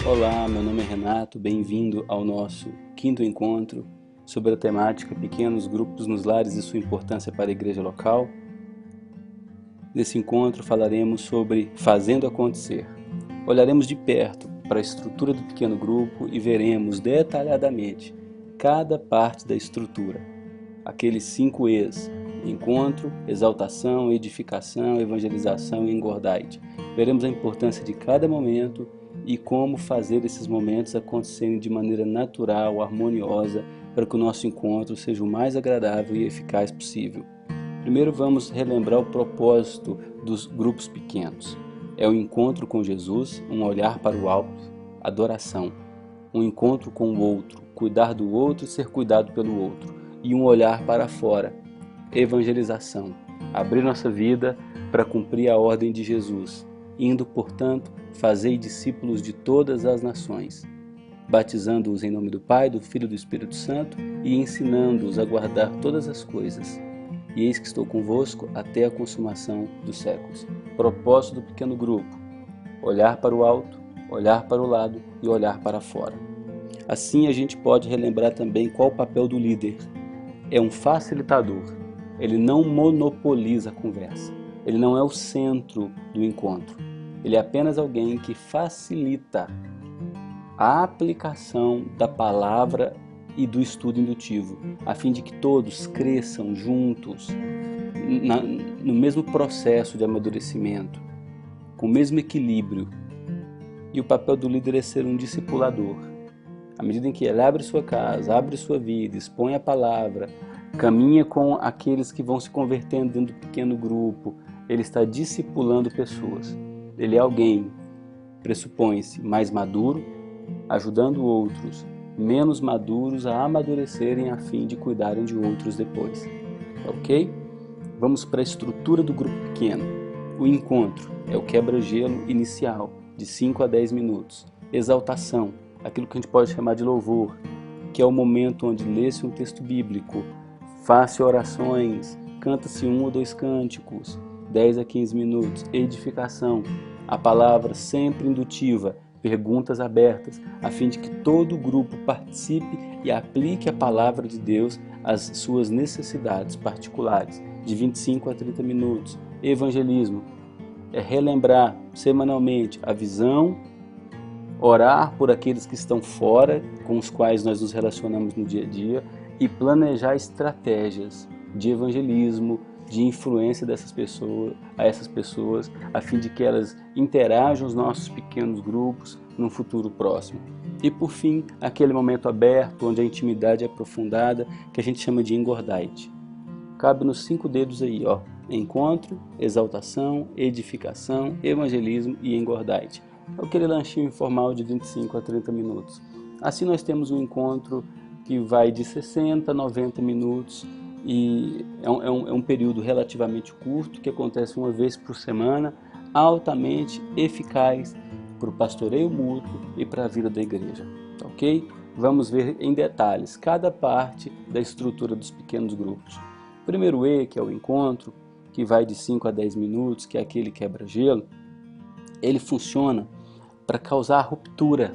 Olá, meu nome é Renato, bem-vindo ao nosso quinto encontro sobre a temática Pequenos Grupos nos Lares e sua importância para a igreja local. Nesse encontro falaremos sobre Fazendo Acontecer. Olharemos de perto para a estrutura do pequeno grupo e veremos detalhadamente cada parte da estrutura. Aqueles 5 E's: encontro, exaltação, edificação, evangelização e engordai-te. Veremos a importância de cada momento e como fazer esses momentos acontecerem de maneira natural, harmoniosa, para que o nosso encontro seja o mais agradável e eficaz possível. Primeiro vamos relembrar o propósito dos grupos pequenos. É o encontro com Jesus, um olhar para o alto, adoração. Um encontro com o outro, cuidar do outro e ser cuidado pelo outro. E um olhar para fora, evangelização. Abrir nossa vida para cumprir a ordem de Jesus. Indo, portanto, fazei discípulos de todas as nações, batizando-os em nome do Pai, do Filho e do Espírito Santo e ensinando-os a guardar todas as coisas. E eis que estou convosco até a consumação dos séculos. Propósito do pequeno grupo: olhar para o alto, olhar para o lado e olhar para fora. Assim a gente pode relembrar também qual o papel do líder. É um facilitador. Ele não monopoliza a conversa. Ele não é o centro do encontro. Ele é apenas alguém que facilita a aplicação da palavra e do estudo indutivo, a fim de que todos cresçam juntos no mesmo processo de amadurecimento, com o mesmo equilíbrio. E o papel do líder é ser um discipulador. À medida em que ele abre sua casa, abre sua vida, expõe a palavra, caminha com aqueles que vão se convertendo dentro do pequeno grupo, ele está discipulando pessoas. Ele é alguém, pressupõe-se, mais maduro, ajudando outros menos maduros a amadurecerem a fim de cuidarem de outros depois. Ok? Vamos para a estrutura do grupo pequeno. O encontro é o quebra-gelo inicial, de 5 a 10 minutos. Exaltação, aquilo que a gente pode chamar de louvor, que é o momento onde lê-se um texto bíblico, faz-se orações, canta-se 1 ou 2 cânticos, 10 a 15 minutos. Edificação, a palavra sempre indutiva, perguntas abertas, a fim de que todo o grupo participe e aplique a palavra de Deus às suas necessidades particulares, de 25 a 30 minutos. Evangelismo é relembrar semanalmente a visão, orar por aqueles que estão fora, com os quais nós nos relacionamos no dia a dia, e planejar estratégias de evangelismo, de influência a essas pessoas, a fim de que elas interajam os nossos pequenos grupos num futuro próximo. E por fim, aquele momento aberto, onde a intimidade é aprofundada, que a gente chama de engordai-te. Cabe nos 5 dedos aí, ó: encontro, exaltação, edificação, evangelismo e engordai-te. É aquele lanchinho informal de 25 a 30 minutos. Assim nós temos um encontro que vai de 60 a 90 minutos, e é um período relativamente curto, que acontece uma vez por semana, altamente eficaz para o pastoreio mútuo e para a vida da igreja. Ok? Vamos ver em detalhes cada parte da estrutura dos pequenos grupos. O primeiro E, que é o encontro, que vai de 5 a 10 minutos, que é aquele quebra-gelo, ele funciona para causar a ruptura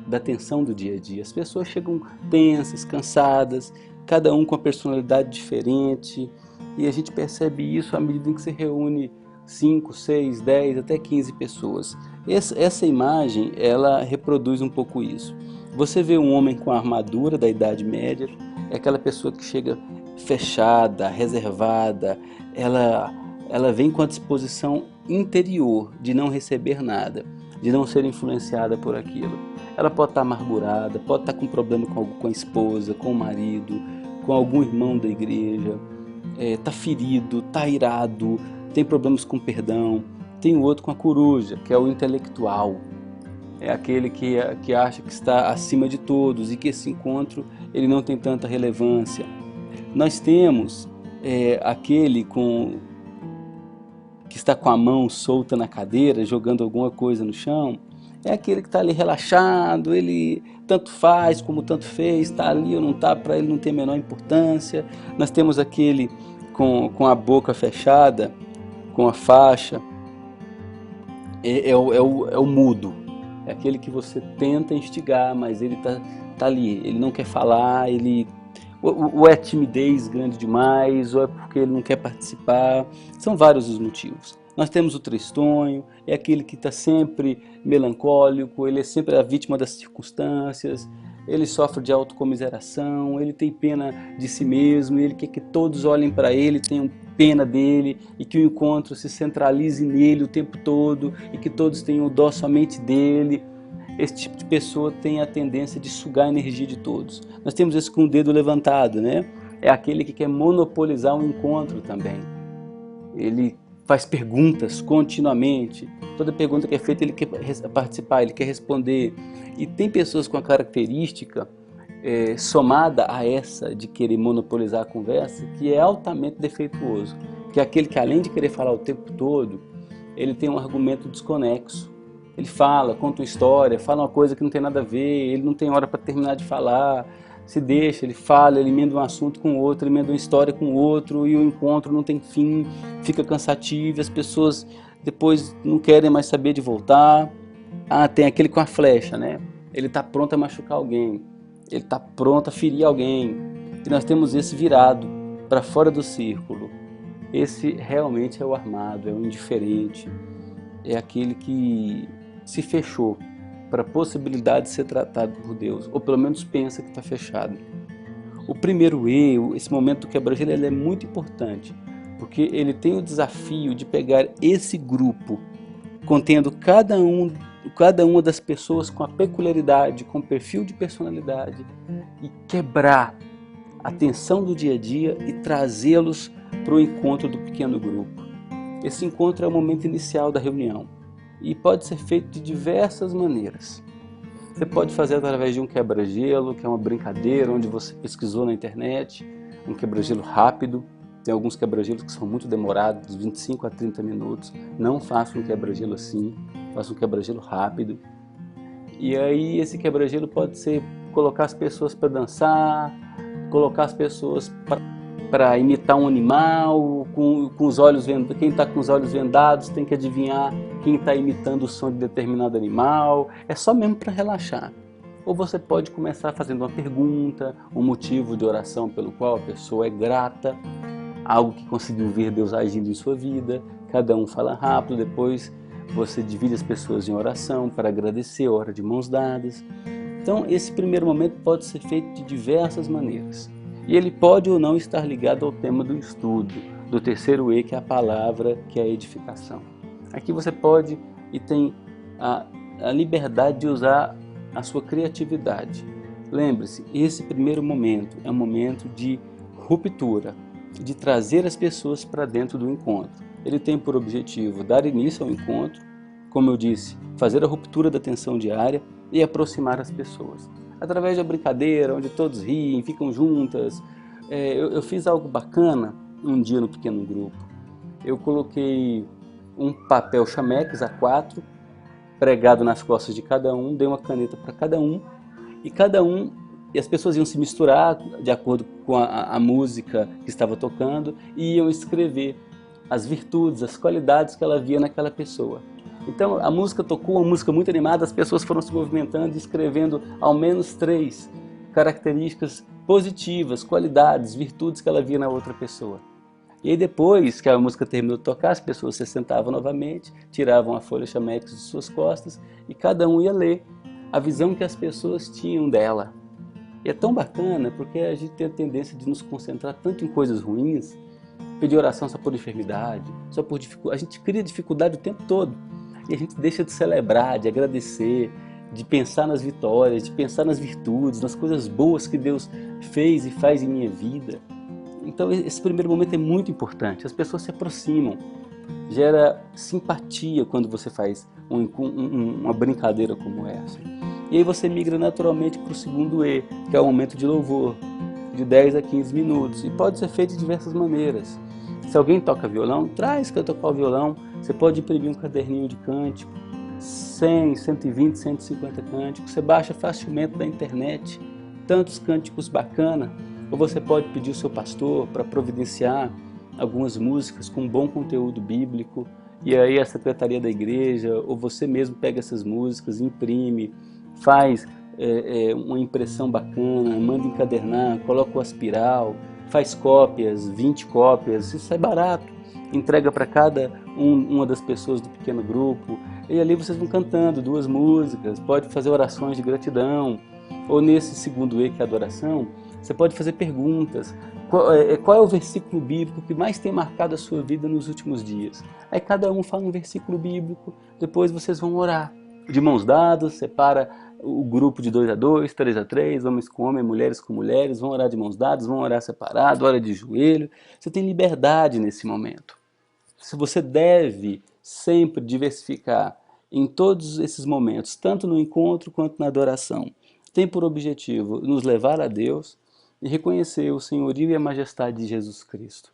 da tensão do dia a dia. As pessoas chegam tensas, cansadas, cada um com uma personalidade diferente, e a gente percebe isso à medida em que se reúne 5, 6, 10, até 15 pessoas. Essa imagem, ela reproduz um pouco isso. Você vê um homem com a armadura da Idade Média, é aquela pessoa que chega fechada, reservada, ela vem com a disposição interior de não receber nada, de não ser influenciada por aquilo. Ela pode estar amargurada, pode estar com problema com a esposa, com o marido, com algum irmão da igreja, está ferido, está irado, tem problemas com perdão. Tem o outro com a coruja, que é o intelectual, é aquele que acha que está acima de todos e que esse encontro ele não tem tanta relevância. Nós temos aquele que está com a mão solta na cadeira, jogando alguma coisa no chão. É aquele que está ali relaxado, ele tanto faz como tanto fez, está ali ou não está, para ele não tem a menor importância. Nós temos aquele com a boca fechada, com a faixa, é o mudo. É aquele que você tenta instigar, mas ele tá ali, ele não quer falar, ou é timidez grande demais, ou é porque ele não quer participar. São vários os motivos. Nós temos o tristonho, é aquele que está sempre melancólico, ele é sempre a vítima das circunstâncias, ele sofre de autocomiseração, ele tem pena de si mesmo, ele quer que todos olhem para ele, tenham pena dele, e que o encontro se centralize nele o tempo todo, e que todos tenham dó somente dele. Esse tipo de pessoa tem a tendência de sugar a energia de todos. Nós temos esse com o dedo levantado, né? É aquele que quer monopolizar um encontro também. Ele faz perguntas continuamente. Toda pergunta que é feita ele quer participar, ele quer responder. E tem pessoas com a característica somada a essa de querer monopolizar a conversa, que é altamente defeituoso. Que é aquele que, além de querer falar o tempo todo, ele tem um argumento desconexo. Ele fala, conta uma história, fala uma coisa que não tem nada a ver, ele não tem hora para terminar de falar, se deixa, ele fala, ele emenda um assunto com o outro, ele emenda uma história com o outro, e o encontro não tem fim, fica cansativo, as pessoas depois não querem mais saber de voltar. Ah, tem aquele com a flecha, né? Ele está pronto a machucar alguém, ele está pronto a ferir alguém, e nós temos esse virado para fora do círculo. Esse realmente é o armado, é o indiferente, é aquele que se fechou para a possibilidade de ser tratado por Deus, ou pelo menos pensa que está fechado. O primeiro erro, esse momento do quebra-gelo, ele é muito importante, porque ele tem o desafio de pegar esse grupo, contendo cada uma das pessoas com a peculiaridade, com perfil de personalidade, e quebrar a tensão do dia a dia e trazê-los para o encontro do pequeno grupo. Esse encontro é o momento inicial da reunião e pode ser feito de diversas maneiras. Você pode fazer através de um quebra-gelo, que é uma brincadeira onde você pesquisou na internet, um quebra-gelo rápido. Tem alguns quebra-gelos que são muito demorados, 25 a 30 minutos. Não faça um quebra-gelo assim, faça um quebra-gelo rápido. E aí esse quebra-gelo pode ser colocar as pessoas para dançar, colocar as pessoas para imitar um animal, com os olhos vendados. Quem está com os olhos vendados tem que adivinhar quem está imitando o som de determinado animal. É só mesmo para relaxar. Ou você pode começar fazendo uma pergunta, um motivo de oração pelo qual a pessoa é grata, algo que conseguiu ver Deus agindo em sua vida. Cada um fala rápido, depois você divide as pessoas em oração para agradecer, hora de mãos dadas. Então esse primeiro momento pode ser feito de diversas maneiras. E ele pode ou não estar ligado ao tema do estudo, do terceiro E, que é a palavra, que é a edificação. Aqui você pode e tem a liberdade de usar a sua criatividade. Lembre-se, esse primeiro momento é um momento de ruptura, de trazer as pessoas para dentro do encontro. Ele tem por objetivo dar início ao encontro, como eu disse, fazer a ruptura da tensão diária e aproximar as pessoas. Através da brincadeira, onde todos riem, ficam juntas. Eu fiz algo bacana um dia no pequeno grupo. Eu coloquei um papel chamex A4 pregado nas costas de cada um, dei uma caneta para cada um, e as pessoas iam se misturar de acordo com a música que estava tocando e iam escrever as virtudes, as qualidades que ela via naquela pessoa. Então a música tocou, uma música muito animada, as pessoas foram se movimentando e escrevendo ao menos 3 características positivas, qualidades, virtudes que ela via na outra pessoa. E aí depois que a música terminou de tocar, as pessoas se sentavam novamente, tiravam a folha chamex de suas costas e cada um ia ler a visão que as pessoas tinham dela. E é tão bacana porque a gente tem a tendência de nos concentrar tanto em coisas ruins, pedir oração só por enfermidade, só por dificuldade. A gente cria dificuldade o tempo todo. E a gente deixa de celebrar, de agradecer, de pensar nas vitórias, de pensar nas virtudes, nas coisas boas que Deus fez e faz em minha vida. Então esse primeiro momento é muito importante, as pessoas se aproximam, gera simpatia quando você faz uma brincadeira como essa. E aí você migra naturalmente para o segundo E, que é o momento de louvor, de 10 a 15 minutos, e pode ser feito de diversas maneiras. Se alguém toca violão, traz que eu tocar o violão. Você pode imprimir um caderninho de cântico, 100, 120, 150 cânticos. Você baixa facilmente da internet tantos cânticos bacanas. Ou você pode pedir o seu pastor para providenciar algumas músicas com bom conteúdo bíblico e aí a secretaria da igreja, ou você mesmo pega essas músicas, imprime, faz uma impressão bacana, manda encadernar, coloca o aspiral, faz cópias, 20 cópias, isso é barato, entrega para cada uma das pessoas do pequeno grupo, e ali vocês vão cantando 2 músicas, pode fazer orações de gratidão, ou nesse segundo E, que é a adoração, você pode fazer perguntas. Qual é o versículo bíblico que mais tem marcado a sua vida nos últimos dias? Aí cada um fala um versículo bíblico, depois vocês vão orar. De mãos dadas, separa o grupo de 2 a 2, 3 a 3, homens com homens, mulheres com mulheres, vão orar de mãos dadas, vão orar separado, ora de joelho. Você tem liberdade nesse momento. Se você deve sempre diversificar em todos esses momentos, tanto no encontro quanto na adoração, tem por objetivo nos levar a Deus e reconhecer o senhorio e a majestade de Jesus Cristo.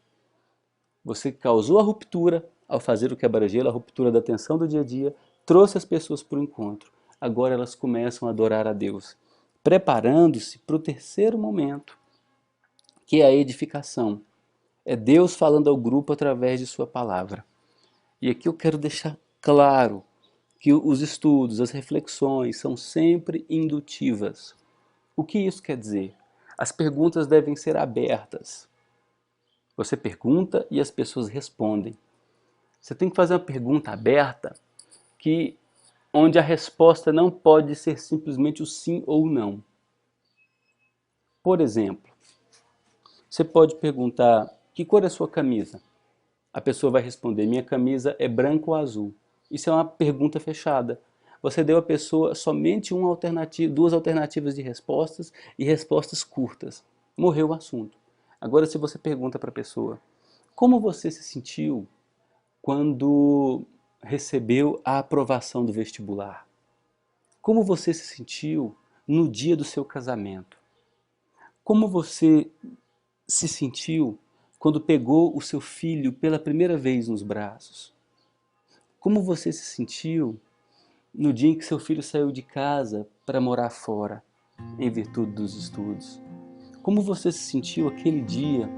Você causou a ruptura ao fazer o quebra-gelo, a ruptura da tensão do dia a dia, trouxe as pessoas para o encontro. Agora elas começam a adorar a Deus, preparando-se para o terceiro momento, que é a edificação. É Deus falando ao grupo através de sua palavra. E aqui eu quero deixar claro que os estudos, as reflexões são sempre indutivas. O que isso quer dizer? As perguntas devem ser abertas. Você pergunta e as pessoas respondem. Você tem que fazer uma pergunta aberta onde a resposta não pode ser simplesmente o sim ou não. Por exemplo, você pode perguntar: que cor é a sua camisa? A pessoa vai responder: minha camisa é branca ou azul. Isso é uma pergunta fechada. Você deu à pessoa somente 2 alternativas de respostas e respostas curtas. Morreu o assunto. Agora, se você pergunta para a pessoa: como você se sentiu quando recebeu a aprovação do vestibular? Como você se sentiu no dia do seu casamento? Como você se sentiu quando pegou o seu filho pela primeira vez nos braços? Como você se sentiu no dia em que seu filho saiu de casa para morar fora, em virtude dos estudos? Como você se sentiu aquele dia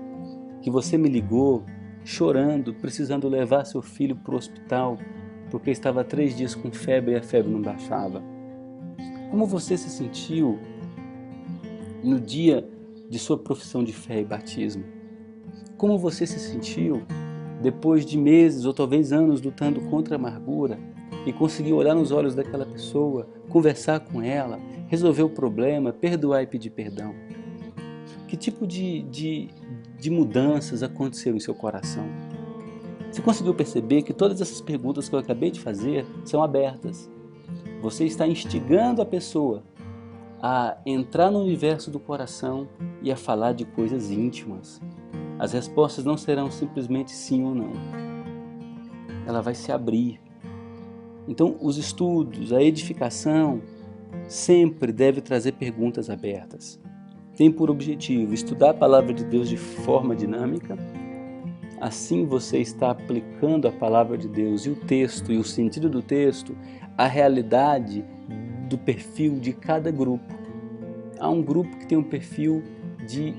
que você me ligou, chorando, precisando levar seu filho para o hospital, porque estava há 3 dias com febre e a febre não baixava? Como você se sentiu no dia de sua profissão de fé e batismo? Como você se sentiu depois de meses ou talvez anos lutando contra a amargura e conseguiu olhar nos olhos daquela pessoa, conversar com ela, resolver o problema, perdoar e pedir perdão? Que tipo de mudanças aconteceram em seu coração? Você conseguiu perceber que todas essas perguntas que eu acabei de fazer são abertas? Você está instigando a pessoa a entrar no universo do coração e a falar de coisas íntimas. As respostas não serão simplesmente sim ou não. Ela vai se abrir. Então, os estudos, a edificação, sempre deve trazer perguntas abertas. Tem por objetivo estudar a palavra de Deus de forma dinâmica. Assim você está aplicando a palavra de Deus e o texto e o sentido do texto à realidade do perfil de cada grupo. Há um grupo que tem um perfil de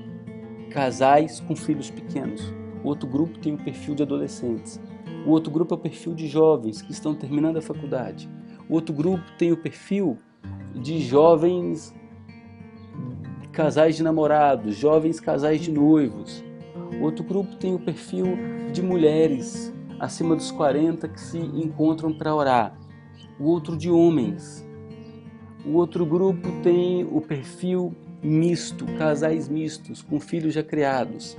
casais com filhos pequenos. O outro grupo tem um perfil de adolescentes. O outro grupo é o perfil de jovens que estão terminando a faculdade. O outro grupo tem o perfil de jovens casais de namorados, jovens casais de noivos. O outro grupo tem o perfil de mulheres acima dos 40 que se encontram para orar. O outro de homens. O outro grupo tem o perfil misto, casais mistos, com filhos já criados.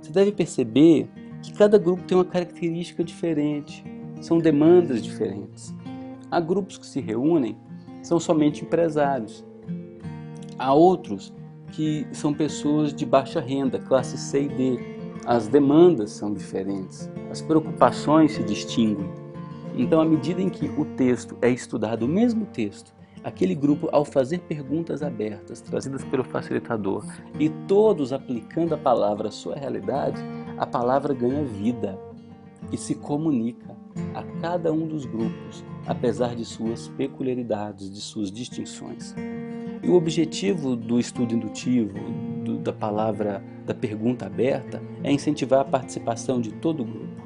Você deve perceber que cada grupo tem uma característica diferente, são demandas diferentes. Há grupos que se reúnem, são somente empresários. Há outros que são pessoas de baixa renda, classe C e D. As demandas são diferentes, as preocupações se distinguem. Então, à medida em que o texto é estudado, o mesmo texto, aquele grupo, ao fazer perguntas abertas, trazidas pelo facilitador, e todos aplicando a palavra à sua realidade, a palavra ganha vida e se comunica a cada um dos grupos, apesar de suas peculiaridades, de suas distinções. E o objetivo do estudo indutivo, da palavra, da pergunta aberta, é incentivar a participação de todo o grupo.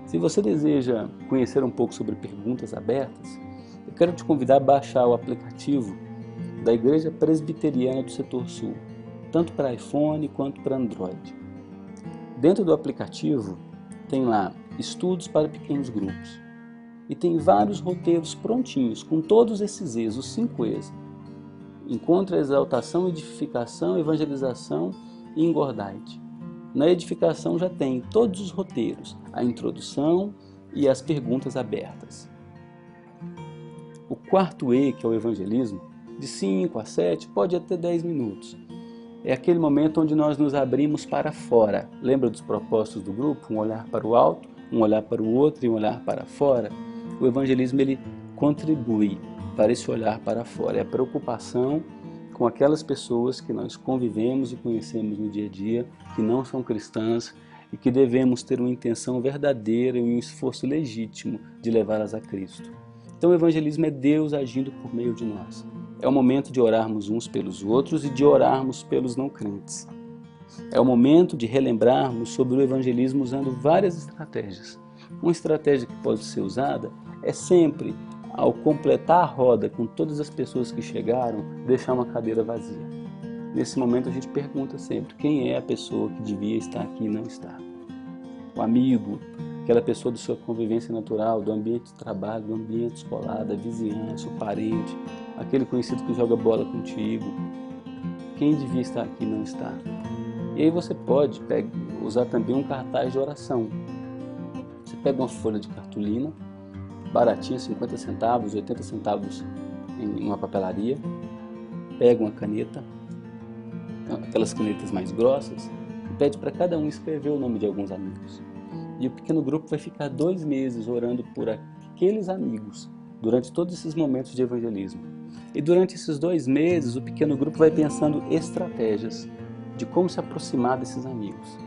Se você deseja conhecer um pouco sobre perguntas abertas, eu quero te convidar a baixar o aplicativo da Igreja Presbiteriana do Setor Sul, tanto para iPhone quanto para Android. Dentro do aplicativo tem lá estudos para pequenos grupos e tem vários roteiros prontinhos com todos esses E's, os 5 E's. Encontro, exaltação, edificação, evangelização e engordai-te. Na edificação já tem todos os roteiros, a introdução e as perguntas abertas. O 4º E, que é o evangelismo, de 5 a 7, pode até 10 minutos. É aquele momento onde nós nos abrimos para fora. Lembra dos propósitos do grupo? Um olhar para o alto, um olhar para o outro e um olhar para fora. O evangelismo ele contribui para esse olhar para fora. É a preocupação com aquelas pessoas que nós convivemos e conhecemos no dia a dia, que não são cristãs e que devemos ter uma intenção verdadeira e um esforço legítimo de levá-las a Cristo. Então o evangelismo é Deus agindo por meio de nós. É o momento de orarmos uns pelos outros e de orarmos pelos não crentes. É o momento de relembrarmos sobre o evangelismo usando várias estratégias. Uma estratégia que pode ser usada é sempre, ao completar a roda com todas as pessoas que chegaram, deixar uma cadeira vazia. Nesse momento a gente pergunta sempre quem é a pessoa que devia estar aqui e não está. O amigo, aquela pessoa da sua convivência natural, do ambiente de trabalho, do ambiente escolar, da vizinhança, o parente, aquele conhecido que joga bola contigo. Quem devia estar aqui e não está. E aí você pode usar também um cartaz de oração. Você pega uma folha de cartolina, baratinha, 50 centavos, 80 centavos em uma papelaria, pega uma caneta, aquelas canetas mais grossas, e pede para cada um escrever o nome de alguns amigos. E o pequeno grupo vai ficar 2 meses orando por aqueles amigos, durante todos esses momentos de evangelismo. E durante esses 2 meses, o pequeno grupo vai pensando estratégias de como se aproximar desses amigos.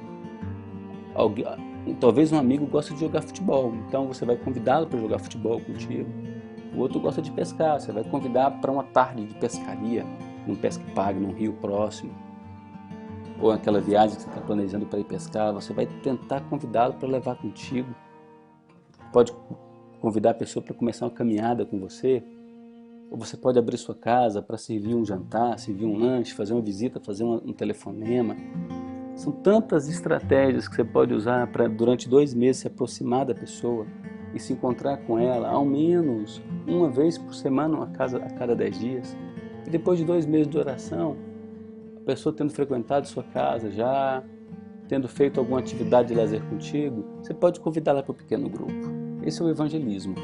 Talvez um amigo goste de jogar futebol, então você vai convidá-lo para jogar futebol contigo. O outro gosta de pescar, você vai convidar para uma tarde de pescaria, num pesca pague, num rio próximo. Ou aquela viagem que você está planejando para ir pescar, você vai tentar convidá-lo para levar contigo. Pode convidar a pessoa para começar uma caminhada com você. Ou você pode abrir sua casa para servir um jantar, servir um lanche, fazer uma visita, fazer um telefonema. São tantas estratégias que você pode usar para durante 2 meses se aproximar da pessoa e se encontrar com ela ao menos uma vez por semana, a cada 10 dias. E depois de 2 meses de oração, a pessoa tendo frequentado sua casa já, tendo feito alguma atividade de lazer contigo, você pode convidá-la para o pequeno grupo. Esse é o evangelismo,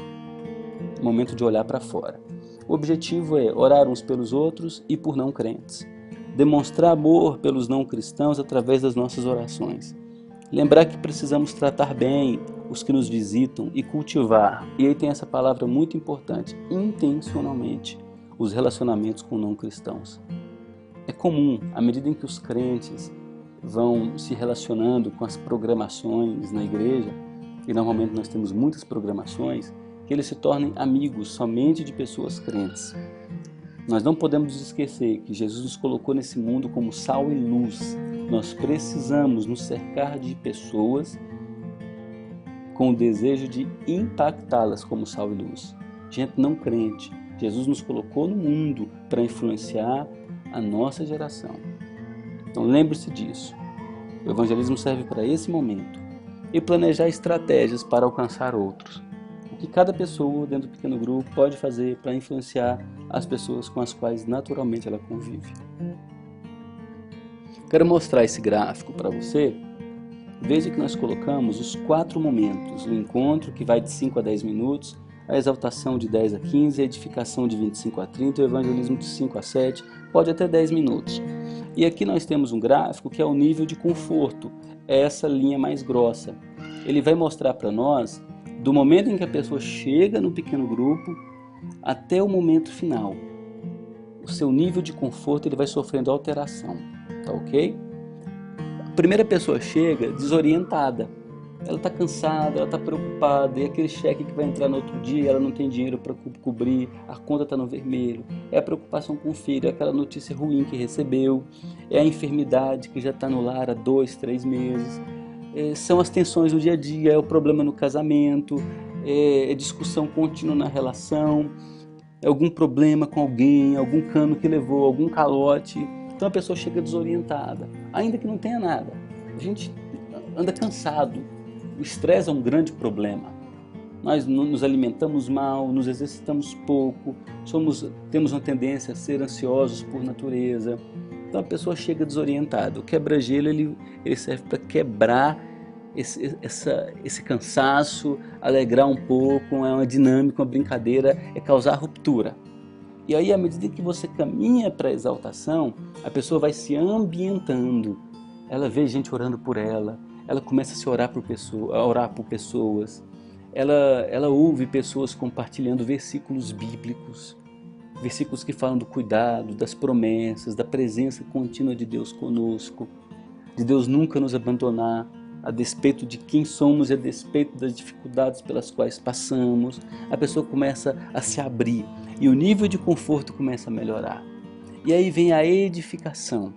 o momento de olhar para fora. O objetivo é orar uns pelos outros e por não crentes. Demonstrar amor pelos não cristãos através das nossas orações. Lembrar que precisamos tratar bem os que nos visitam e cultivar, e aí tem essa palavra muito importante, intencionalmente, os relacionamentos com não cristãos. É comum, à medida em que os crentes vão se relacionando com as programações na igreja, e normalmente nós temos muitas programações, que eles se tornem amigos somente de pessoas crentes. Nós não podemos esquecer que Jesus nos colocou nesse mundo como sal e luz. Nós precisamos nos cercar de pessoas com o desejo de impactá-las como sal e luz. Gente não crente. Jesus nos colocou no mundo para influenciar a nossa geração. Então lembre-se disso. O evangelismo serve para esse momento. E planejar estratégias para alcançar outros. O que cada pessoa dentro do pequeno grupo pode fazer para influenciar as pessoas com as quais naturalmente ela convive. Quero mostrar esse gráfico para você. Veja que nós colocamos os 4 momentos. O encontro, que vai de 5 a 10 minutos, a exaltação de 10 a 15, a edificação de 25 a 30, o evangelismo de 5 a 7, pode até 10 minutos. E aqui nós temos um gráfico que é o nível de conforto, é essa linha mais grossa. Ele vai mostrar para nós do momento em que a pessoa chega no pequeno grupo até o momento final. O seu nível de conforto ele vai sofrendo alteração, tá ok? A primeira pessoa chega desorientada, ela está cansada, ela está preocupada, e aquele cheque que vai entrar no outro dia, ela não tem dinheiro para cobrir, a conta está no vermelho, é a preocupação com o filho, é aquela notícia ruim que recebeu, é a enfermidade que já está no lar há 2, 3 meses, são as tensões do dia a dia, é o problema no casamento, é discussão contínua na relação, é algum problema com alguém, algum cano que levou, algum calote. Então a pessoa chega desorientada, ainda que não tenha nada. A gente anda cansado, o estresse é um grande problema. Nós nos alimentamos mal, nos exercitamos pouco, temos uma tendência a ser ansiosos por natureza. Então a pessoa chega desorientada. O quebra-gelo ele serve para quebrar esse cansaço, alegrar um pouco, é uma dinâmica, uma brincadeira, é causar ruptura. E aí, à medida que você caminha para a exaltação, a pessoa vai se ambientando. Ela vê gente orando por ela, ela começa a se orar por pessoas. Ela ouve pessoas compartilhando versículos bíblicos, versículos que falam do cuidado, das promessas, da presença contínua de Deus conosco, de Deus nunca nos abandonar, a despeito de quem somos e a despeito das dificuldades pelas quais passamos. A pessoa começa a se abrir e o nível de conforto começa a melhorar. E aí vem a edificação,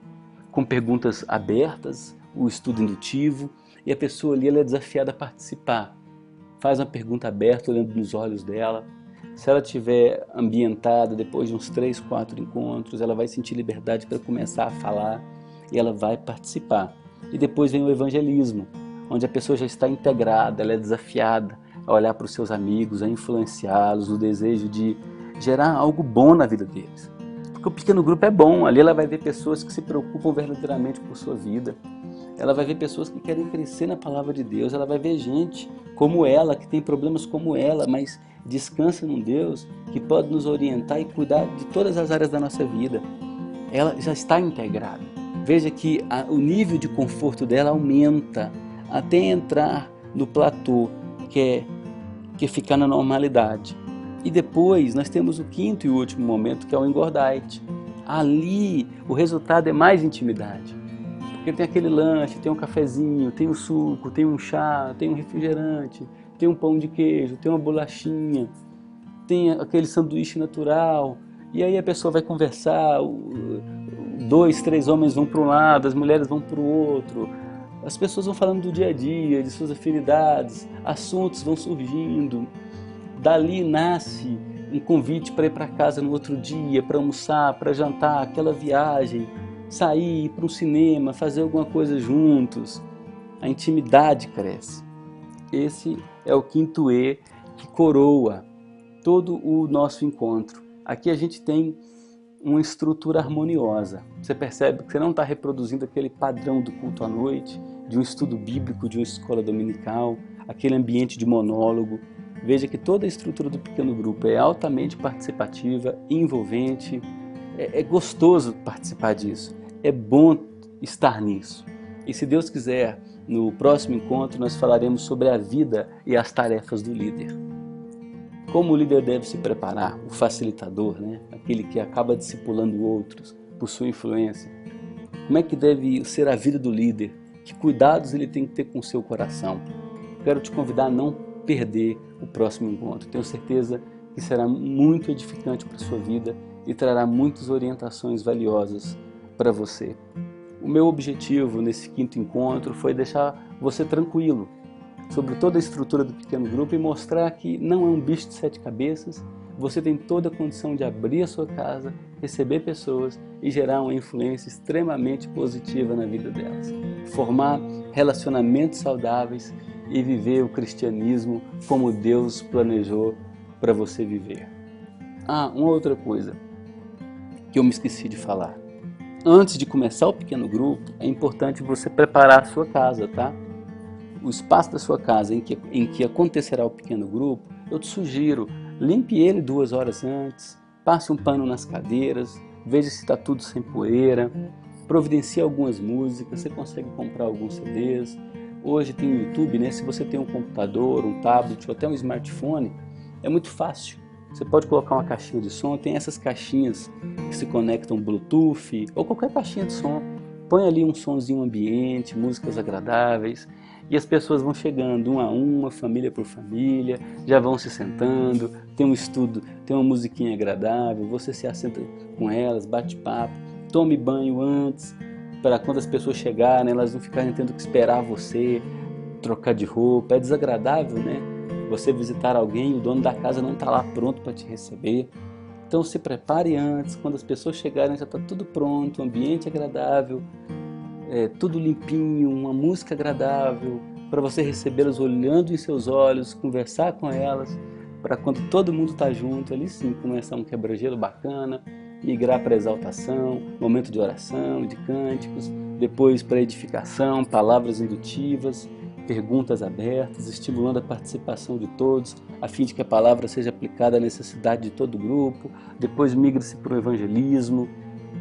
com perguntas abertas, o estudo indutivo, e a pessoa ali ela é desafiada a participar. Faz uma pergunta aberta, olhando nos olhos dela. Se ela estiver ambientada, depois de uns 3, 4 encontros, ela vai sentir liberdade para começar a falar e ela vai participar. E depois vem o evangelismo, onde a pessoa já está integrada, ela é desafiada a olhar para os seus amigos, a influenciá-los, no desejo de gerar algo bom na vida deles. Porque o pequeno grupo é bom, ali ela vai ver pessoas que se preocupam verdadeiramente por sua vida. Ela vai ver pessoas que querem crescer na palavra de Deus, ela vai ver gente como ela, que tem problemas como ela, mas descansa num Deus que pode nos orientar e cuidar de todas as áreas da nossa vida. Ela já está integrada. Veja que o nível de conforto dela aumenta até entrar no platô, que é ficar na normalidade. E depois nós temos o quinto e último momento, que é o engordite. Ali o resultado é mais intimidade. Porque tem aquele lanche, tem um cafezinho, tem um suco, tem um chá, tem um refrigerante, tem um pão de queijo, tem uma bolachinha, tem aquele sanduíche natural. E aí a pessoa vai conversar, 2, 3 homens vão para um lado, as mulheres vão para o outro. As pessoas vão falando do dia a dia, de suas afinidades, assuntos vão surgindo. Dali nasce um convite para ir para casa no outro dia, para almoçar, para jantar, aquela viagem, sair, ir para um cinema, fazer alguma coisa juntos. A intimidade cresce. Esse é o quinto E que coroa todo o nosso encontro. Aqui a gente tem uma estrutura harmoniosa. Você percebe que você não está reproduzindo aquele padrão do culto à noite, de um estudo bíblico, de uma escola dominical, aquele ambiente de monólogo. Veja que toda a estrutura do pequeno grupo é altamente participativa, envolvente, é gostoso participar disso, é bom estar nisso. E se Deus quiser, no próximo encontro nós falaremos sobre a vida e as tarefas do líder. Como o líder deve se preparar, o facilitador, aquele que acaba discipulando outros por sua influência. Como é que deve ser a vida do líder? Que cuidados ele tem que ter com o seu coração? Quero te convidar a não perder o próximo encontro. Tenho certeza que será muito edificante para a sua vida e trará muitas orientações valiosas para você. O meu objetivo nesse quinto encontro foi deixar você tranquilo sobre toda a estrutura do pequeno grupo e mostrar que não é um bicho de 7 cabeças. Você tem toda a condição de abrir a sua casa, receber pessoas e gerar uma influência extremamente positiva na vida delas. Formar relacionamentos saudáveis e viver o cristianismo como Deus planejou para você viver. Uma outra coisa que eu me esqueci de falar. Antes de começar o pequeno grupo, é importante você preparar a sua casa, tá? O espaço da sua casa em que acontecerá o pequeno grupo, eu te sugiro, limpe ele 2 horas antes, passe um pano nas cadeiras, veja se está tudo sem poeira, providencie algumas músicas, você consegue comprar alguns CDs. Hoje tem o YouTube, se você tem um computador, um tablet ou até um smartphone, é muito fácil. Você pode colocar uma caixinha de som, tem essas caixinhas que se conectam Bluetooth ou qualquer caixinha de som. Põe ali um sonzinho ambiente, músicas agradáveis e as pessoas vão chegando uma a uma, família por família, já vão se sentando, tem um estudo, tem uma musiquinha agradável, você se assenta com elas, bate papo, tome banho antes, para quando as pessoas chegarem, elas não ficarem tendo que esperar você, trocar de roupa. É desagradável, né? Você visitar alguém e o dono da casa não está lá pronto para te receber. Então se prepare antes, quando as pessoas chegarem já está tudo pronto, um ambiente agradável, tudo limpinho, uma música agradável, para você recebê-las olhando em seus olhos, conversar com elas, para quando todo mundo está junto, ali sim começar um quebra-gelo bacana, migrar para exaltação, momento de oração, de cânticos, depois para edificação, palavras indutivas, perguntas abertas, estimulando a participação de todos, a fim de que a palavra seja aplicada à necessidade de todo o grupo. Depois migra-se para o evangelismo,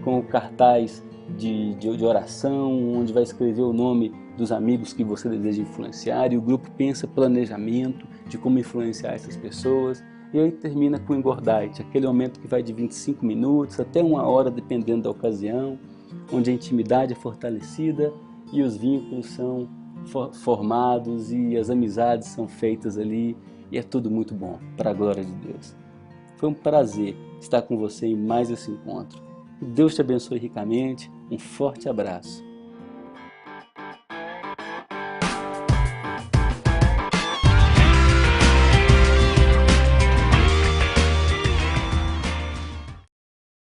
com o cartaz de oração, onde vai escrever o nome dos amigos que você deseja influenciar, e o grupo pensa planejamento de como influenciar essas pessoas, e aí termina com o engordite, aquele momento que vai de 25 minutos até 1 hora, dependendo da ocasião, onde a intimidade é fortalecida e os vínculos são formados e as amizades são feitas ali, e é tudo muito bom, para a glória de Deus. Foi um prazer estar com você em mais esse encontro. Deus te abençoe ricamente. Um forte abraço.